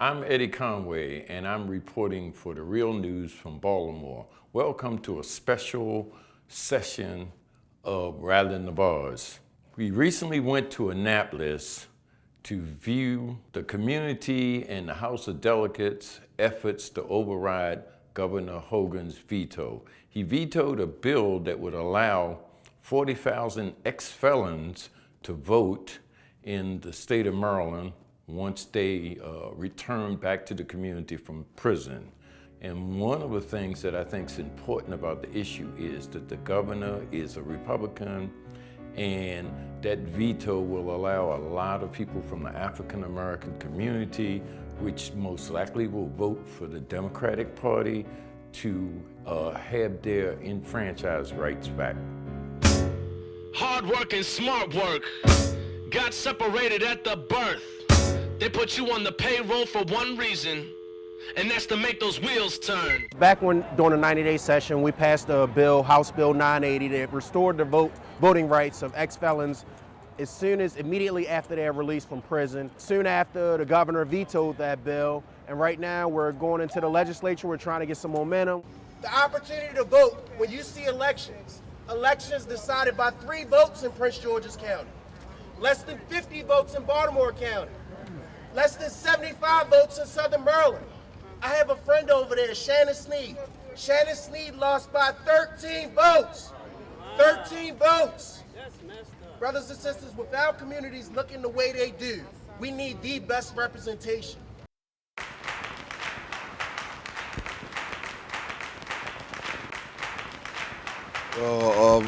I'm Eddie Conway, and I'm reporting for the Real News from Baltimore. Welcome to a special session of Rattling the Bars. We recently went to Annapolis to view the community and the House of Delegates' efforts to override Governor Hogan's veto. He vetoed a bill that would allow 40,000 ex-felons to vote in the state of Maryland once they return back to the community from prison. And one of the things that I think is important about the issue is that the governor is a Republican, and that veto will allow a lot of people from the African American community, which most likely will vote for the Democratic Party, to have their enfranchised rights back. Hard work and smart work got separated at the birth. They put you on the payroll for one reason, and that's to make those wheels turn. Back during the 90-day session, we passed a bill, House Bill 980, that restored the voting rights of ex-felons immediately after they're released from prison. Soon after, the governor vetoed that bill, and right now we're going into the legislature. We're trying to get some momentum. The opportunity to vote when you see elections decided by 3 votes in Prince George's County, less than 50 votes in Baltimore County, less than 75 votes in Southern Maryland. I have a friend over there, Shannon Sneed. Shannon Sneed lost by 13 votes. 13 votes. Brothers and sisters, without communities looking the way they do, we need the best representation.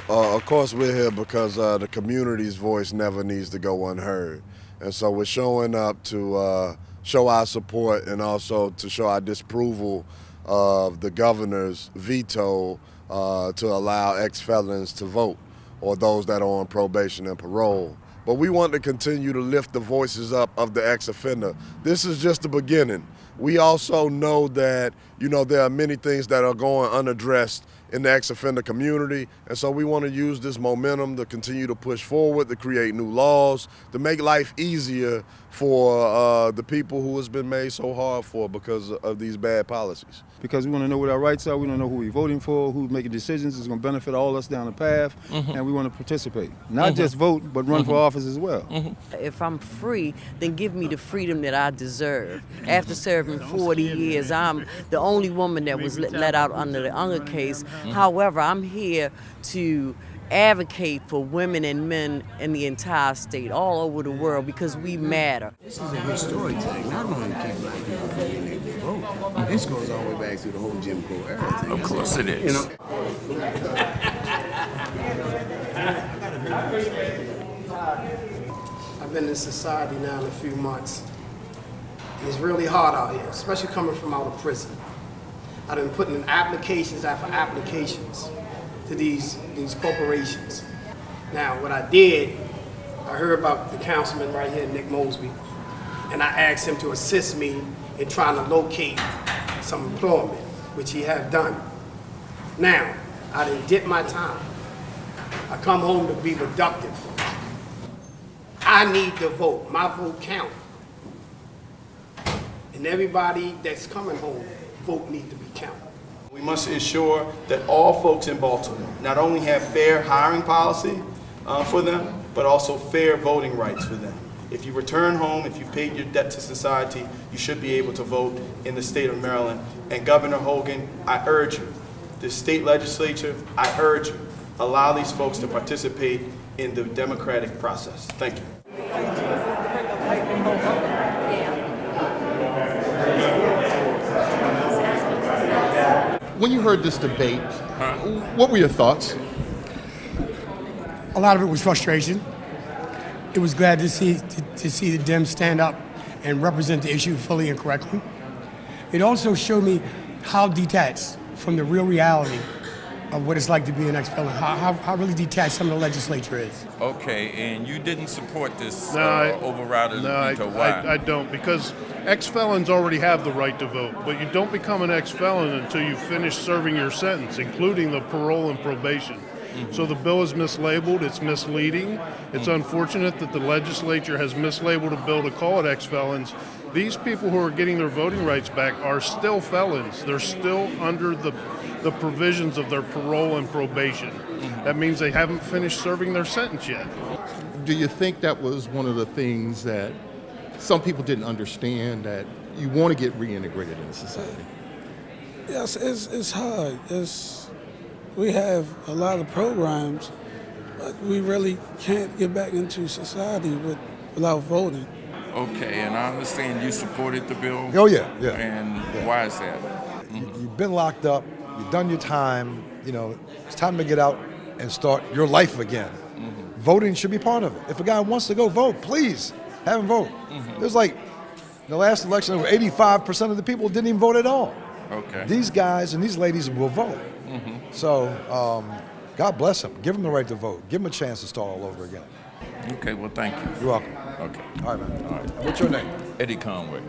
Of course we're here because the community's voice never needs to go unheard. And so we're showing up to show our support and also to show our disapproval of the governor's veto to allow ex-felons to vote, or those that are on probation and parole. But we want to continue to lift the voices up of the ex-offender. This is just the beginning. We also know that, there are many things that are going unaddressed in the ex-offender community, and so we want to use this momentum to continue to push forward, to create new laws, to make life easier for the people who has been made so hard for because of these bad policies. Because we want to know what our rights are, we want to know who we're voting for, who's making decisions, it's going to benefit all of us down the path, and we want to participate. Not just vote, but run for office as well. If I'm free, then give me the freedom that I deserve. After serving 40 years, I'm the only woman that was let out under the Unger case. However, I'm here to advocate for women and men in the entire state, all over the world, because we matter. This is a good story today. Not only to keep black people from being able to vote, but this goes all the way back to the whole Jim Crow era thing. Of course it is. I've been in society now in a few months. And it's really hard out here, especially coming from out of prison. I've been putting in applications after applications to these corporations. Now, what I did, I heard about the councilman right here, Nick Mosby, and I asked him to assist me in trying to locate some employment, which he have done. Now, I done did my time. I come home to be productive. I need to vote. My vote count. And everybody that's coming home, vote need to be counted. We must ensure that all folks in Baltimore not only have fair hiring policy for them, but also fair voting rights for them. If you return home, if you've paid your debt to society, you should be able to vote in the state of Maryland. And Governor Hogan, I urge you, the state legislature, I urge you, allow these folks to participate in the democratic process. Thank you. When you heard this debate, what were your thoughts? A lot of it was frustration. It was glad to see the Dems stand up and represent the issue fully and correctly. It also showed me how detached from the real reality of what it's like to be an ex-felon, how really detached some of the legislature is. Okay, and you didn't support this overrider's veto. Why? I don't, because ex-felons already have the right to vote, but you don't become an ex-felon until you finish serving your sentence, including the parole and probation. So the bill is mislabeled, it's misleading. It's unfortunate that the legislature has mislabeled a bill to call it ex-felons. These people who are getting their voting rights back are still felons. They're still under the provisions of their parole and probation. That means they haven't finished serving their sentence yet. Do you think that was one of the things that some people didn't understand, that you want to get reintegrated into society? Yes, it's hard. We have a lot of programs, but we really can't get back into society without voting. Okay, and I understand you supported the bill. Oh yeah. And why is that? You've been locked up. You've done your time. You know, it's time to get out and start your life again. Voting should be part of it. If a guy wants to go vote, please have him vote. There's like, in the last election, over 85% of the people didn't even vote at all. Okay. These guys and these ladies will vote. So, God bless them. Give them the right to vote. Give them a chance to start all over again. Okay, well, thank you. You're welcome. Okay. All right, man. All right. What's your name? Eddie Conway.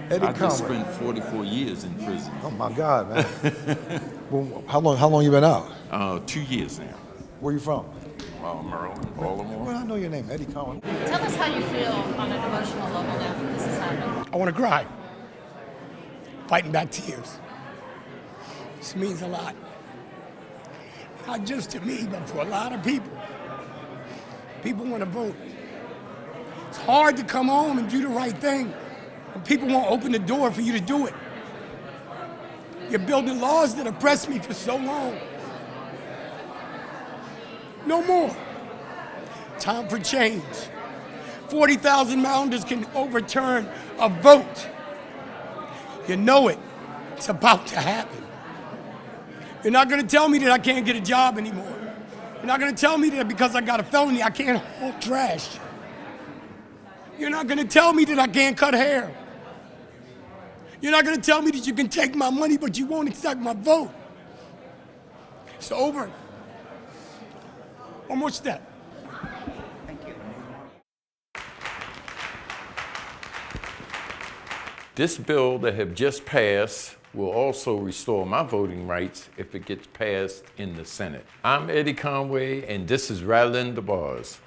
Eddie I just Conway. spent 44 years in prison. Oh my God, man. Well, how long you been out? 2 years now. Where you from? Maryland, Baltimore. Well, I know your name, Eddie Conway. Tell us how you feel on an emotional level now that this has happened. I want to cry. Fighting back tears. This means a lot. Not just to me, but for a lot of people. People want to vote. It's hard to come home and do the right thing when people won't open the door for you to do it. You're building laws that oppressed me for so long. No more. Time for change. 40,000 Mounders can overturn a vote. You know it. It's about to happen. You're not going to tell me that I can't get a job anymore. You're not going to tell me that because I got a felony, I can't haul trash. You're not going to tell me that I can't cut hair. You're not going to tell me that you can take my money, but you won't accept my vote. It's over. One more step. This bill that have just passed will also restore my voting rights if it gets passed in the Senate. I'm Eddie Conway, and this is Rattling the Bars.